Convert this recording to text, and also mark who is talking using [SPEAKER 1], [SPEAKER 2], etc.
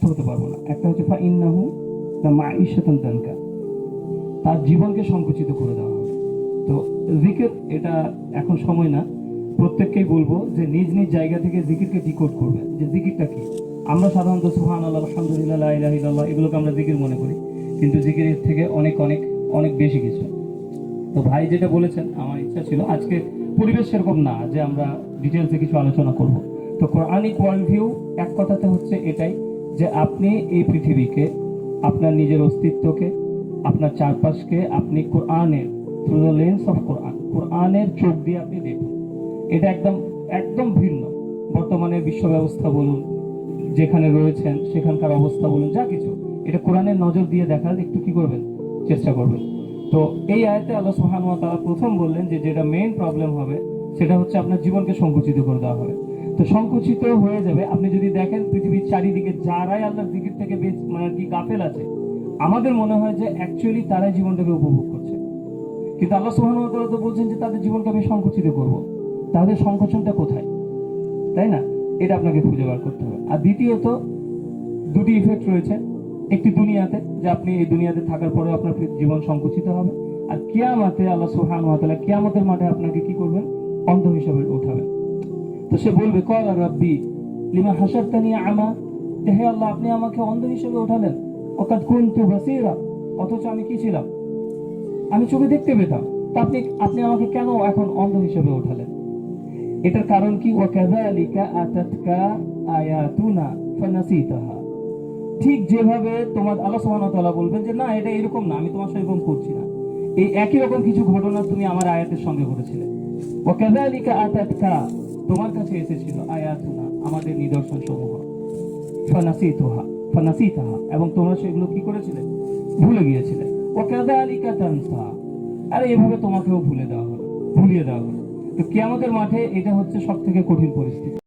[SPEAKER 1] হতে পারবো না। একটা হচ্ছে ফাইন্নাহু মাঈশাতান দানকা, তার জীবনকে সংকুচিত করে দেওয়া হবে। তো জিকির এটা এখন সময় না, প্রত্যেককেই বলবো যে নিজ নিজ জায়গা থেকে জিকিরকে ডিকোড করবে যে জিকিরটা কি। আমরা সাধারণত সুবহানাল্লাহ, আলহামদুলিল্লাহ, লা ইলাহা ইল্লাল্লাহ এগুলোকে আমরা জিকির মনে করি, কিন্তু জিকিরের থেকে অনেক অনেক অনেক বেশি কিছু। তো ভাই যেটা বলেছেন, আমার ইচ্ছা ছিল আজকে পরিবেশ সেরকম না যে আমরা ডিটেলসে কিছু আলোচনা করব। তো কোরআনিক ওয়ার্ল্ড ভিউ এক কথাতে হচ্ছে এটাই যে আপনি এই পৃথিবীকে, আপনার নিজের অস্তিত্বকে, আপনার চারপাশকে আপনি কোরআনের থ্রু দ্য লেন্স অফ কোরআন, কোরআনের চোখ দিয়ে আপনি দেখুন। এটা একদম একদম ভিন্ন। বর্তমানে বিশ্ব ব্যবস্থা বলুন, যেখানে রয়েছেন সেখানকার অবস্থা বলুন, যা কিছু, এটা কোরআনের নজর দিয়ে দেখার একটু কি করবেন, চেষ্টা করবেন। তো এই আয়াতে আল্লাহ সুবহানাহু ওয়া তাআলা প্রথম বললেন যে যেটা মেইন প্রবলেম হবে সেটা হচ্ছে আপনার জীবনকে সংকুচিত করে দেওয়া হবে। তো সংকুচিত হয়ে যাবে। আপনি যদি দেখেন পৃথিবীর চারিদিকে যারাই আল্লাহর জিকির থেকে মানে কি গাফেল আছে, আমাদের মনে হয় যে অ্যাকচুয়ালি তারাই জীবনটাকে উপভোগ করছে, কিন্তু আল্লাহ সুবহানাহু ওয়া তাআলা তো বলছেন যে তাদের জীবনকে আমি সংকুচিত করব। তাদের সংকোচনটা কোথায়, তাই না? এটা আপনাকে খুঁজে বার করতে হবে। আর দ্বিতীয়ত দুটি ইফেক্ট রয়েছে। একটি দুনিয়াতে, যে আপনি এই দুনিয়াতে থাকার পরে আপনার জীবন সংকুচিত হবে, আর কিয়ামতে আল্লাহ সুবহানাহু ওয়া তাআলা কিয়ামতের মাঠে আপনাকে কি করবেন, অন্ধ হিসেবে উঠাবেন। তো সে বলবে ক্বালা রাব্বি লিমা হাশারতানি আমা, হে আল্লাহ আপনি আমাকে অন্ধ হিসেবে উঠালেন, ওয়াকাদ কুনতু বাসীরা, অথচ আমি কি ছিলাম, আমি চোখে দেখতে পেতাম, তা আপনি আপনি আমাকে কেন এখন অন্ধ হিসেবে উঠালেন? এটার কারণ কি, ওয়াকাযালিকা আতাতকা আয়াতুনা ফানাসিতাহা, ঠিক যেভাবে তোমার আল্লাহ সুবহানাহু ওয়া তাআলা বলবেন যে না এটা এরকম না, আমি তোমার সাথে এরকম করছি না, এই একই রকম কিছু ঘটনা তুমি আমার আয়াতের সঙ্গে ঘটেছিলে। ওয়াকাযালিকা আতাতকা, তোমার কাছে এসেছিল আয়াতুনা, আমাদের নিদর্শন সমূহ, ফানাসিতুহা ফানাসিতাহা, এবং তোমরা সেগুলো কি করেছিলে, ভুলে গিয়েছিলে। ওয়াকাযালিকা তানসা, আর এভাবে তোমাকেও ভুলিয়ে দেওয়া হলো। তো কিয়ামতের মাঠে এটা হচ্ছে সবথেকে কঠিন পরিস্থিতি।